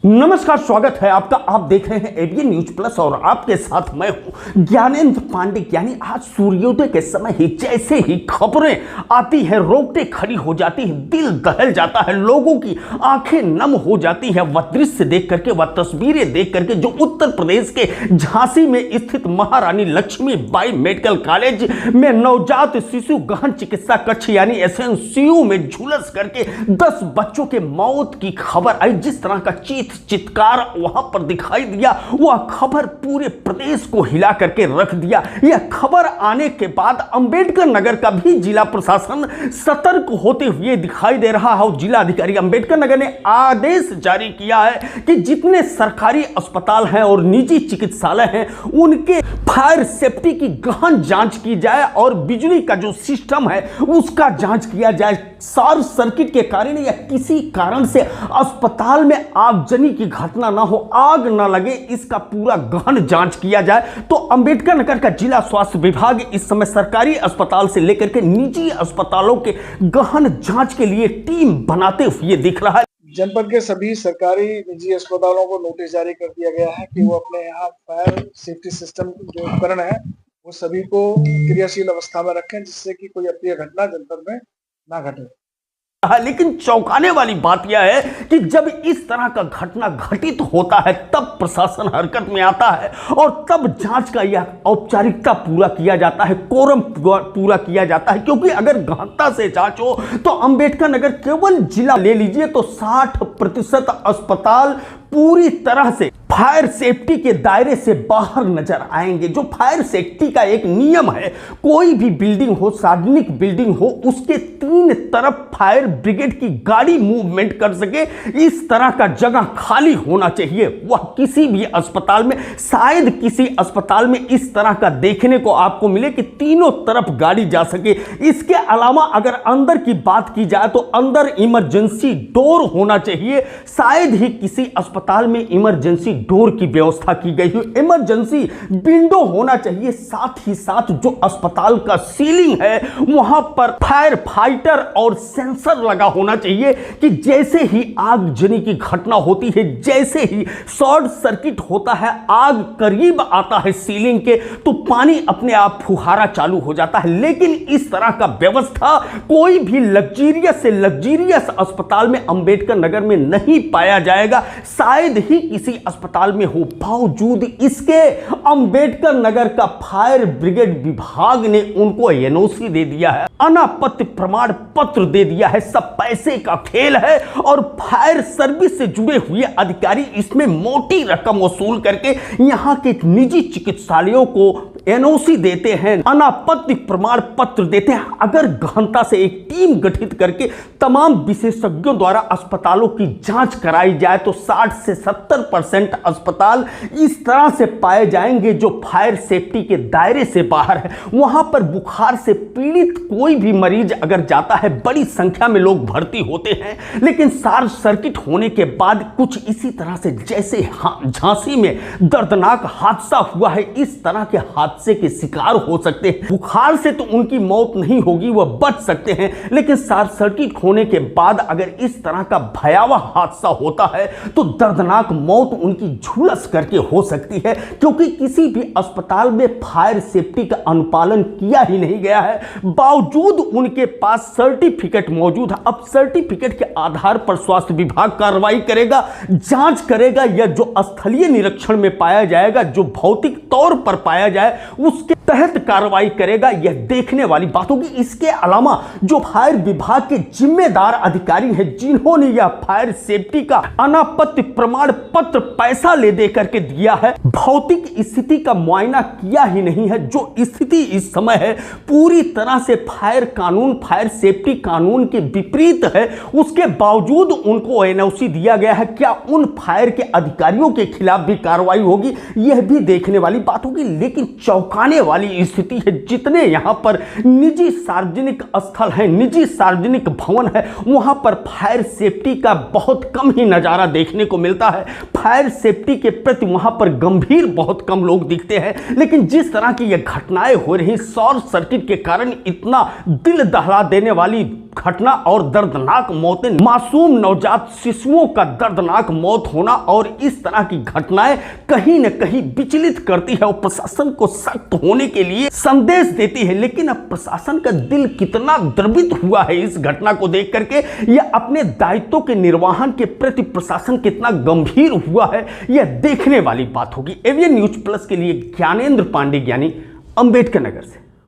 नमस्कार, स्वागत है आपका। आप देख रहे हैं एबीएन न्यूज प्लस और आपके साथ मैं हूं ज्ञानेंद्र पांडे। यानी आज सूर्योदय के समय ही जैसे ही खबरें आती है रोंगटे खड़ी हो जाती है, दिल दहल जाता है, लोगों की आंखें नम हो जाती है वह दृश्य देख करके, वह तस्वीरें देख करके जो उत्तर प्रदेश के झांसी में स्थित महारानी लक्ष्मीबाई मेडिकल कॉलेज में नवजात शिशु गहन चिकित्सा कक्ष यानी एसएनसीयू में झुलस करके 10 बच्चों के मौत की खबर आई। जिस तरह का चित्कार वहां पर दिखाई दिया, वह खबर पूरे प्रदेश को हिला करके रख दिया। यह खबर आने के बाद अंबेडकर नगर का भी जिला प्रशासन सतर्क होते हुए दिखाई दे रहा है। जिला अधिकारी अंबेडकर नगर ने आदेश जारी किया है कि जितने सरकारी अस्पताल हैं और निजी चिकित्सालय हैं उनके फायर सेफ्टी की गहन जांच की जाए और बिजली का जो सिस्टम है उसका जांच किया जाए। शॉर्ट सर्किट के कारण या किसी कारण से अस्पताल में आगजनी की घटना ना हो, आग ना लगे, इसका पूरा गहन जांच किया जाए। तो अंबेडकर नगर का जिला स्वास्थ्य विभाग इस समय सरकारी अस्पताल से लेकर के निजी अस्पतालों के गहन जांच के लिए टीम बनाते हुए दिख रहा है। जनपद के सभी सरकारी निजी अस्पतालों को नोटिस जारी कर दिया गया है कि वो अपने यहाँ फायर सेफ्टी सिस्टम जो उपकरण है वो सभी को क्रियाशील अवस्था में रखें, जिससे कि कोई अप्रिय घटना जनपद में ना घटे। लेकिन चौंकाने वाली बात यह है कि जब इस तरह का घटना घटित होता है तब प्रशासन हरकत में आता है और तब जांच का यह औपचारिकता पूरा किया जाता है, कोरम पूरा किया जाता है। क्योंकि अगर गहनता से जांच हो तो अंबेडकर नगर केवल जिला ले लीजिए तो 60% अस्पताल पूरी तरह से फायर सेफ्टी के दायरे से बाहर नजर आएंगे। जो फायर सेफ्टी का एक नियम है, कोई भी बिल्डिंग हो, सार्वजनिक बिल्डिंग हो, उसके 3 तरफ फायर ब्रिगेड की गाड़ी मूवमेंट कर सके, इस तरह का जगह खाली होना चाहिए। वह किसी भी अस्पताल में, शायद किसी अस्पताल में इस तरह का देखने को आपको मिले कि तीनों तरफ गाड़ी जा सके। इसके अलावा अगर अंदर की बात की जाए तो अंदर इमरजेंसी डोर होना चाहिए। शायद ही किसी अस्पताल में इमरजेंसी डोर की व्यवस्था की गई हो, इमरजेंसी विंडो होना चाहिए। साथ ही साथ जो अस्पताल का सीलिंग है वहां पर फायर फाइटर और सेंसर लगा होना चाहिए कि जैसे ही आगजनी की घटना होती है, जैसे ही शॉर्ट सर्किट होता है, आग करीब आता है सीलिंग के, तो पानी अपने आप फुहारा चालू हो जाता है। लेकिन इस तरह का व्यवस्था कोई भी लग्जरियस से लग्जरियस अस्पताल में अंबेडकर नगर में नहीं पाया जाएगा, शायद ही किसी अस्पताल में हो। बावजूद इसके अंबेडकर नगर का फायर ब्रिगेड विभाग ने उनको एनओसी दे दिया है, अनापत्ति प्रमाण पत्र दे दिया है। सब पैसे का खेल है और फायर सर्विस से जुड़े हुए अधिकारी इसमें मोटी रकम वसूल करके यहां के निजी चिकित्सालयों को एनओसी देते हैं, अनापत्ति प्रमाण पत्र देते हैं। अगर गहनता से एक टीम गठित करके तमाम विशेषज्ञों द्वारा अस्पतालों की जांच कराई जाए तो 60 से 70% अस्पताल इस तरह से पाए जाएंगे जो फायर सेफ्टी के दायरे से बाहर है। वहां पर बुखार से पीड़ित कोई भी मरीज अगर जाता है, बड़ी संख्या में लोग भर्ती होते हैं, लेकिन शॉर्ट सर्किट होने के बाद कुछ इसी तरह से जैसे झांसी में दर्दनाक हादसा हुआ है, इस तरह के हादसे के शिकार हो सकते हैं। बुखार से तो उनकी मौत नहीं होगी, वह बच सकते हैं, लेकिन शॉर्ट सर्किट होने के बाद अगर इस तरह का भयावह हादसा होता है तो दर्दनाक मौत उनकी झुलस करके हो सकती है। क्योंकि किसी भी अस्पताल में फायर सेफ्टी का अनुपालन किया ही नहीं गया है, बावजूद उनके पास सर्टिफिकेट मौजूद है। अब सर्टिफिकेट के आधार पर स्वास्थ्य विभाग कार्रवाई करेगा, जांच करेगा, या जो स्थलीय निरीक्षण में पाया जाएगा, जो भौतिक तौर पर पाया जाए उसके तहत कार्रवाई करेगा। यह देखने वाली बात होगी। इसके अलावा जो फायर विभाग के जिम्मेदार अधिकारी हैं जिन्होंने यह फायर सेफ्टी का अनापत्ति प्रमाण पत्र पैसा ले दे करके दिया है, भौतिक स्थिति का मुआयना किया ही नहीं है। जो स्थिति इस समय है पूरी तरह से फायर कानून, फायर सेफ्टी कानून के विपरीत है, उसके बावजूद उनको एनओसी दिया गया है। क्या उन फायर के अधिकारियों के खिलाफ भी कार्रवाई होगी, यह भी देखने वाली बात होगी। लेकिन चौंकाने वाली स्थिति है, जितने यहां पर निजी सार्वजनिक स्थल है, निजी सार्वजनिक भवन है, वहां पर फायर सेफ्टी का बहुत कम ही नजारा देखने को मिलता है। फायर सेफ्टी के प्रति वहां पर गंभीर बहुत कम लोग दिखते हैं, लेकिन जिस तरह की ये घटनाएं हो रही, शॉर्ट सर्किट के कारण इतना दिल दहला देने वाली घटना और दर्दनाक मौतें, मासूम नवजात शिशुओं का दर्दनाक मौत होना और इस तरह की घटनाएं कहीं न कहीं विचलित करती है और प्रशासन को सख्त होने के लिए संदेश देती है। लेकिन अब प्रशासन का दिल कितना द्रवित हुआ है इस घटना को देख करके, यह अपने दायित्वों के निर्वहन के प्रति प्रशासन कितना गंभीर हुआ है, यह देखने वाली बात होगी। एवीएन न्यूज प्लस के लिए ज्ञानेंद्र पांडे, ज्ञानी, अंबेडकर नगर से।